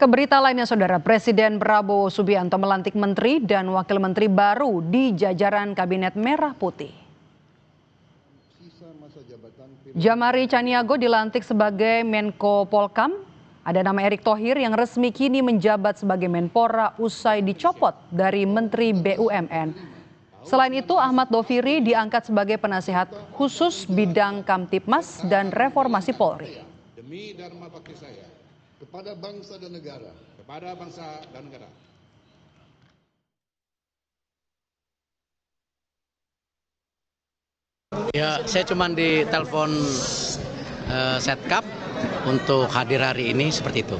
Keberita lainnya, Saudara, Presiden Prabowo Subianto melantik menteri dan wakil menteri baru di jajaran Kabinet Merah Putih. Jamari Caniago dilantik sebagai Menko Polkam. Ada nama Erick Thohir yang resmi kini menjabat sebagai Menpora usai dicopot dari Menteri BUMN. Selain itu, Ahmad Doviri diangkat sebagai penasihat khusus bidang Kamtipmas dan Reformasi Polri. Demi dharma bakti saya kepada bangsa dan negara. Ya, saya cuma ditelepon Setkap untuk hadir hari ini seperti itu.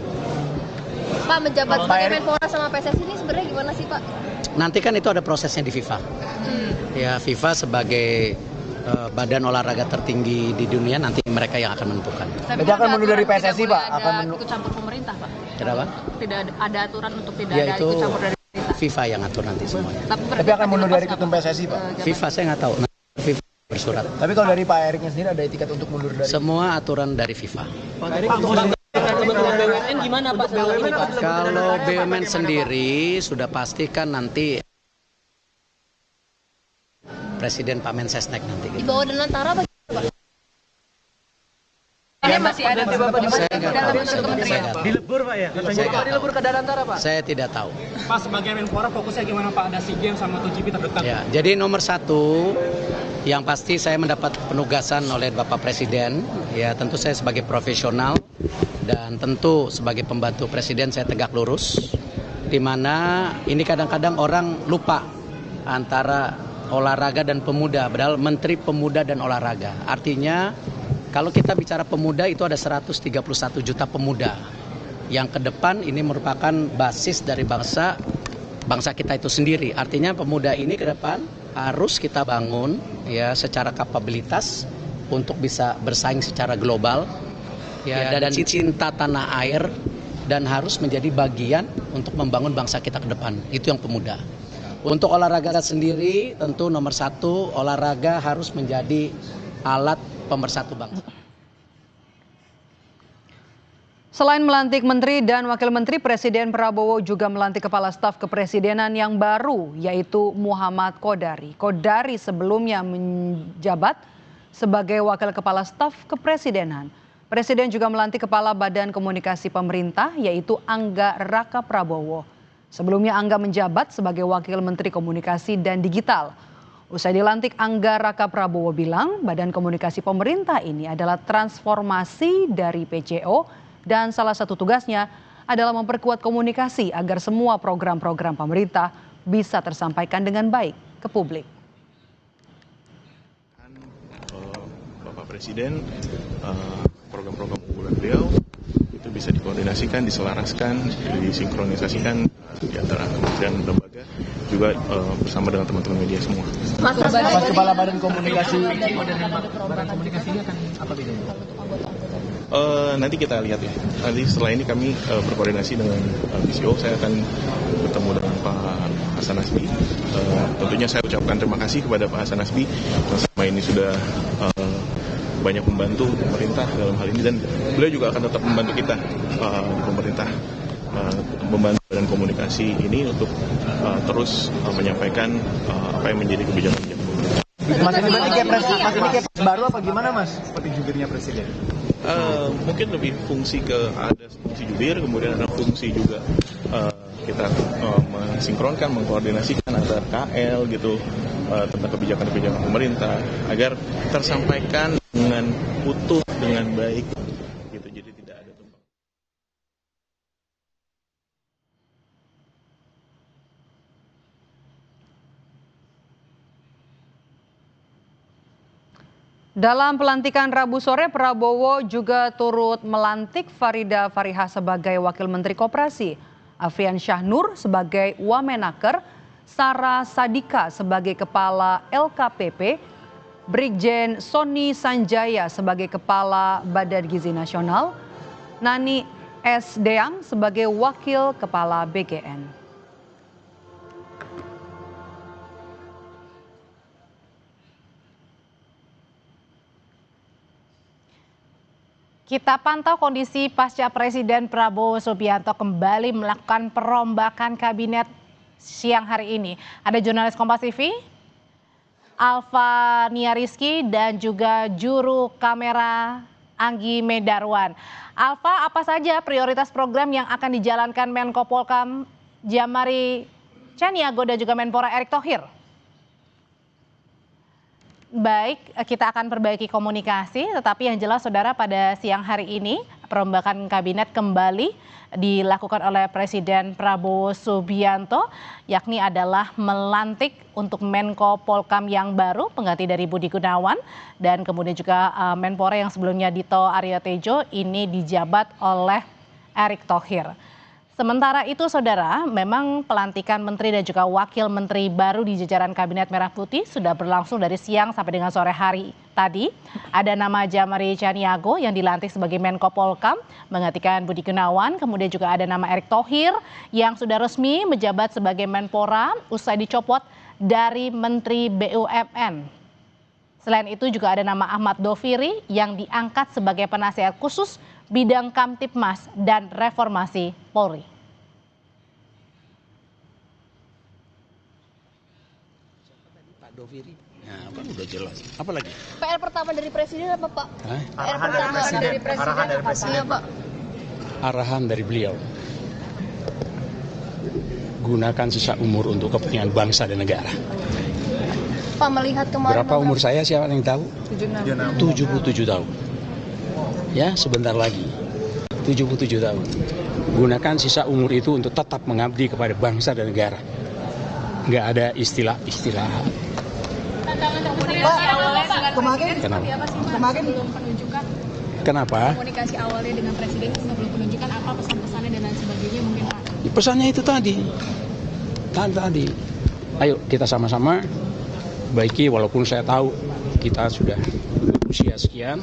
Pak, menjabat sebagai Menpora sama PSSI ini sebenarnya gimana sih, Pak? Nanti kan itu ada prosesnya di FIFA. Ya, FIFA sebagai badan olahraga tertinggi di dunia, nanti mereka yang akan menentukan. Tapi akan mundur dari PSSI, Pak? Akan ikut campur pemerintah, Pak? Kenapa? Tidak ada aturan untuk tidak Ya, ada itu ikut campur dari pemerintah. FIFA yang atur nanti semuanya. Tapi akan mundur dari ketum PSSI, Pak? FIFA saya nggak tahu. FIFA bersurat. Tapi kalau dari Pak Eriknya sendiri ada etikat untuk mundur dari... Semua aturan dari FIFA. BUMN gimana, Pak? Kalau BUMN sendiri sudah pastikan nanti Presiden Pak Mensesnek nanti. Di bawah dan antara apa, Pak? Masih ada di Bapak Di lebur, Pak, ya? Di lebur ke Darantara, Pak? Saya tidak tahu. Pak, sebagai Menpora fokusnya gimana, Pak? Ada SEA Games sama MotoGP terdekat. Ya, jadi nomor satu yang pasti saya mendapat penugasan oleh Bapak Presiden. Ya, tentu saya sebagai profesional dan tentu sebagai pembantu Presiden saya tegak lurus. Di mana ini kadang-kadang orang lupa antara olahraga dan pemuda, padahal Menteri Pemuda dan Olahraga. Artinya kalau kita bicara pemuda itu ada 131 juta pemuda yang ke depan ini merupakan basis dari bangsa kita itu sendiri. Artinya pemuda ini ke depan harus kita bangun ya secara kapabilitas untuk bisa bersaing secara global ya, dan cinta tanah air dan harus menjadi bagian untuk membangun bangsa kita ke depan. Itu yang pemuda. Untuk olahraga sendiri tentu nomor satu, olahraga harus menjadi alat pemersatu bangsa. Selain melantik menteri dan wakil menteri, Presiden Prabowo juga melantik kepala staf kepresidenan yang baru, yaitu Muhammad Kodari. Kodari sebelumnya menjabat sebagai wakil kepala staf kepresidenan. Presiden juga melantik kepala Badan Komunikasi Pemerintah, yaitu Angga Raka Prabowo. Sebelumnya Angga menjabat sebagai wakil menteri komunikasi dan digital. Usai dilantik, Angga Raka Prabowo bilang Badan Komunikasi Pemerintah ini adalah transformasi dari PCO dan salah satu tugasnya adalah memperkuat komunikasi agar semua program-program pemerintah bisa tersampaikan dengan baik ke publik. Bapak Presiden, program-program unggulan beliau itu bisa dikoordinasikan, diselaraskan, disinkronisasikan di antara kementerian dan lembaga, juga bersama dengan teman-teman media semua. Mas Kepala Badan Komunikasi. Badan komunikasinya akan apa bedanya? Nanti kita lihat ya. Nanti setelah ini kami berkoordinasi dengan BCO. Saya akan bertemu dengan Pak Hasan Nasbi. Tentunya saya ucapkan terima kasih kepada Pak Hasan Nasbi yang selama ini sudah banyak membantu pemerintah dalam hal ini, dan beliau juga akan tetap membantu kita di pemerintah, membantu Badan Komunikasi ini untuk terus menyampaikan apa yang menjadi kebijakan pemerintah. Mas ini berarti kayak baru apa gimana, Mas? Seperti jubirnya Presiden? Mungkin lebih fungsi ada fungsi jubir, kemudian ada fungsi juga kita mensinkronkan, mengkoordinasikan antara KL gitu tentang kebijakan-kebijakan pemerintah agar tersampaikan dengan utuh, dengan baik gitu. Jadi tidak ada tumpang. Dalam pelantikan Rabu sore, Prabowo juga turut melantik Farida Farihah sebagai Wakil Menteri Koperasi, Afrian Syahnur sebagai Wamenaker, Sarah Sadika sebagai Kepala LKPP, Brigjen Sony Sanjaya sebagai Kepala Badan Gizi Nasional, Nani S. Deang sebagai Wakil Kepala BGN. Kita pantau kondisi pasca Presiden Prabowo Subianto kembali melakukan perombakan kabinet siang hari ini. Ada jurnalis Kompas TV, Alfa Niariski, dan juga juru kamera Anggi Medarwan. Alfa, apa saja prioritas program yang akan dijalankan Menko Polhukam Djamari Tjaniago dan juga Menpora Erick Thohir? Baik, kita akan perbaiki komunikasi, tetapi yang jelas saudara pada siang hari ini perombakan kabinet kembali dilakukan oleh Presiden Prabowo Subianto, yakni adalah melantik untuk Menko Polhukam yang baru, pengganti dari Budi Gunawan, dan kemudian juga Menpora yang sebelumnya Dito Aryo Tejo ini dijabat oleh Erick Thohir. Sementara itu saudara, memang pelantikan menteri dan juga wakil menteri baru di jajaran Kabinet Merah Putih sudah berlangsung dari siang sampai dengan sore hari tadi. Ada nama Djamari Tjaniago yang dilantik sebagai Menko Polhukam menggantikan Budi Gunawan. Kemudian juga ada nama Erick Thohir yang sudah resmi menjabat sebagai Menpora usai dicopot dari Menteri BUMN. Selain itu juga ada nama Ahmad Doviri yang diangkat sebagai penasihat khusus bidang Kamtipmas dan Reformasi Polri. Pak Doviri, nah, kan udah jelas. Apa lagi? PR pertama dari Presiden apa Pak? Hah? PR pertama dari Presiden apa Pak? Iya Pak. Arahan dari beliau. Gunakan sisa umur untuk kepentingan bangsa dan negara. Pak, melihat kemarin Berapa umur saya, siapa yang tahu? 77 tahun. Ya, sebentar lagi. 77 tahun. Gunakan sisa umur itu untuk tetap mengabdi kepada bangsa dan negara. Nggak ada istilah-istilah. Kemarin belum penunjukan. Kenapa? Komunikasi awalnya dengan Presiden sebelum penunjukan apa pesan-pesannya dan lain sebagainya mungkin Pak? Pesannya itu tadi. Ayo kita sama-sama baiki, walaupun saya tahu kita sudah usia sekian,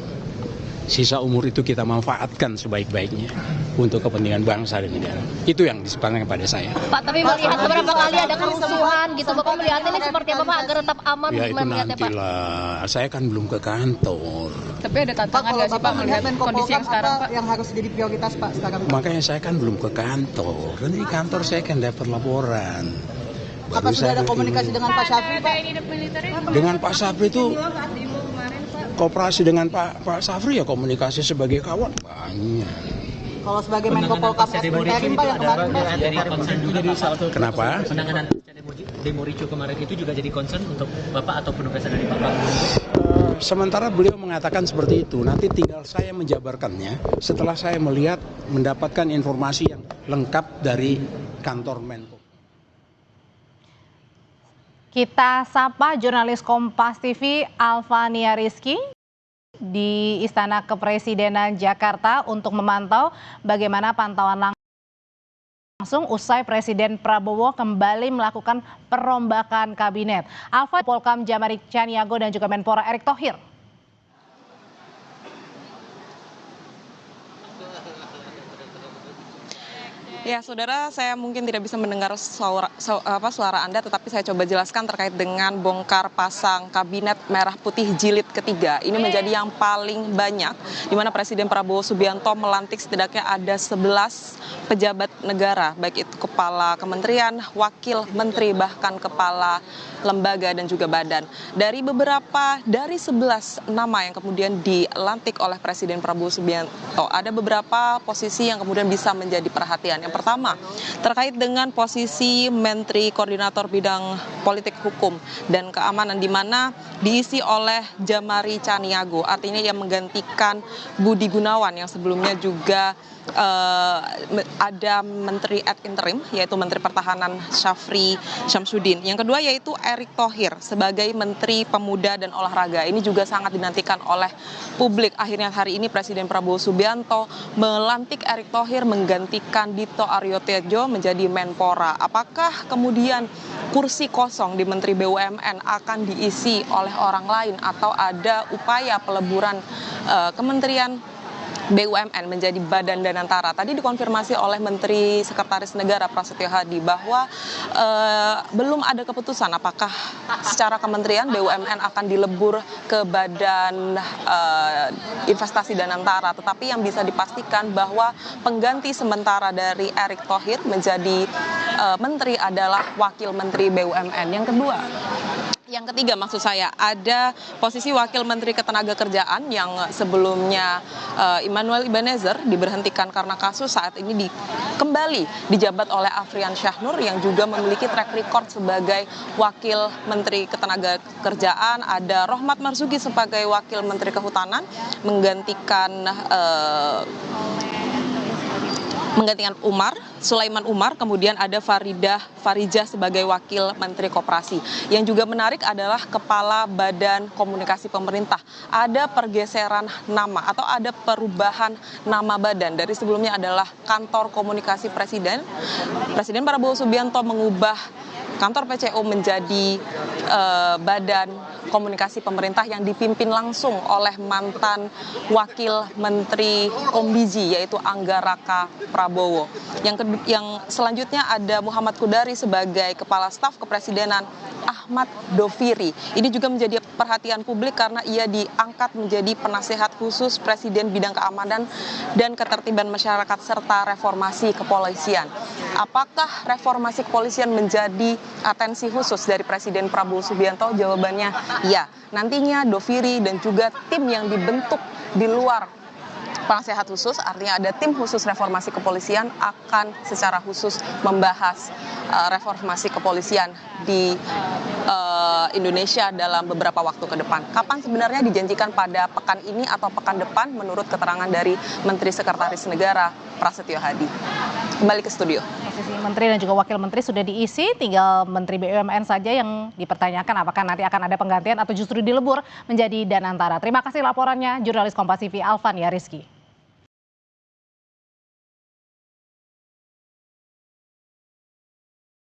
sisa umur itu kita manfaatkan sebaik-baiknya untuk kepentingan bangsa dan negara. Itu yang disampaikan kepada saya. Pak, tapi melihat beberapa kali ada kerusuhan gitu, Bapak melihat ini seperti apa Pak agar tetap aman Ya itu melihatnya Pak? nantilah, saya kan belum ke kantor. Tapi ada tantangan nggak sih Pak melihat kondisi yang sekarang Pak? Yang harus jadi prioritas Pak sekarang? Makanya saya kan belum ke kantor. Dan di kantor saya kan dapat laporan. Apa sudah ada komunikasi dengan Pak Syafri Pak? Dengan Pak Syafri itu kooperasi dengan Pak Syafri ya komunikasi sebagai kawan banyak. Kalau sebagai Menko Polhukam interim Pak yang kemarin Pak. Jadi concern juga di salah satu. Kenapa? Penanganan demo ricu kemarin itu juga jadi concern untuk Bapak atau penugasan dari Bapak? Sementara beliau mengatakan seperti itu, nanti tinggal saya menjabarkannya setelah saya mendapatkan informasi yang lengkap dari kantor Menko. Kita sapa jurnalis Kompas TV Alfa Niariski di Istana Kepresidenan Jakarta untuk memantau bagaimana pantauan langsung usai Presiden Prabowo kembali melakukan perombakan kabinet. Alfa, Polhukam Djamari Tjaniago dan juga Menpora Erick Thohir. Ya, saudara, saya mungkin tidak bisa mendengar suara Anda, tetapi saya coba jelaskan terkait dengan bongkar pasang Kabinet Merah Putih Jilid ketiga. Ini menjadi yang paling banyak, di mana Presiden Prabowo Subianto melantik setidaknya ada 11 pejabat negara, baik itu kepala kementerian, wakil menteri, bahkan kepala lembaga dan juga badan. Dari 11 nama yang kemudian dilantik oleh Presiden Prabowo Subianto, ada beberapa posisi yang kemudian bisa menjadi perhatian. Yang pertama, terkait dengan posisi Menteri Koordinator Bidang Politik Hukum dan Keamanan, di mana diisi oleh Djamari Tjaniago, artinya yang menggantikan Budi Gunawan yang sebelumnya juga ada Menteri ad interim, yaitu Menteri Pertahanan Syafri Syamsuddin. Yang kedua yaitu Erick Thohir sebagai Menteri Pemuda dan Olahraga. Ini juga sangat dinantikan oleh publik. Akhirnya hari ini Presiden Prabowo Subianto melantik Erick Thohir menggantikan Dito Aryo Tejo menjadi Menpora. Apakah kemudian kursi kosong di Menteri BUMN akan diisi oleh orang lain atau ada upaya peleburan kementerian BUMN menjadi Badan Danantara. Tadi dikonfirmasi oleh Menteri Sekretaris Negara Prasetyo Hadi bahwa belum ada keputusan apakah secara kementerian BUMN akan dilebur ke Badan Investasi Danantara. Tetapi yang bisa dipastikan bahwa pengganti sementara dari Erick Thohir menjadi menteri adalah Wakil Menteri BUMN. Yang ketiga maksud saya, ada posisi Wakil Menteri Ketenagakerjaan yang sebelumnya Immanuel Ebenezer diberhentikan karena kasus, saat ini kembali dijabat oleh Afrian Syahnur yang juga memiliki track record sebagai Wakil Menteri Ketenagakerjaan. Ada Rohmat Marzuki sebagai Wakil Menteri Kehutanan menggantikan Sulaiman Umar, kemudian ada Farijah sebagai Wakil Menteri Koperasi. Yang juga menarik adalah Kepala Badan Komunikasi Pemerintah. Ada pergeseran nama atau ada perubahan nama badan. Dari sebelumnya adalah Kantor Komunikasi Presiden. Presiden Prabowo Subianto mengubah kantor PCO menjadi Badan Komunikasi Pemerintah yang dipimpin langsung oleh mantan Wakil Menteri Kombiji yaitu Angga Raka Prabowo. Yang selanjutnya ada Muhammad Qudari sebagai Kepala Staf Kepresidenan Ahmad Doviri. Ini juga menjadi perhatian publik karena ia diangkat menjadi penasehat khusus Presiden bidang keamanan dan ketertiban masyarakat serta reformasi kepolisian. Apakah reformasi kepolisian menjadi atensi khusus dari Presiden Prabowo Subianto? Jawabannya ya. Nantinya Doviri dan juga tim yang dibentuk di luar penasehat khusus, artinya ada tim khusus reformasi kepolisian akan secara khusus membahas reformasi kepolisian di Indonesia dalam beberapa waktu ke depan. Kapan sebenarnya dijanjikan, pada pekan ini atau pekan depan menurut keterangan dari Menteri Sekretaris Negara Prasetyo Hadi. Kembali ke studio. Posisi Menteri dan juga Wakil Menteri sudah diisi, tinggal Menteri BUMN saja yang dipertanyakan apakah nanti akan ada penggantian atau justru dilebur menjadi Danantara. Terima kasih laporannya jurnalis Kompas TV Alvan ya Rizky.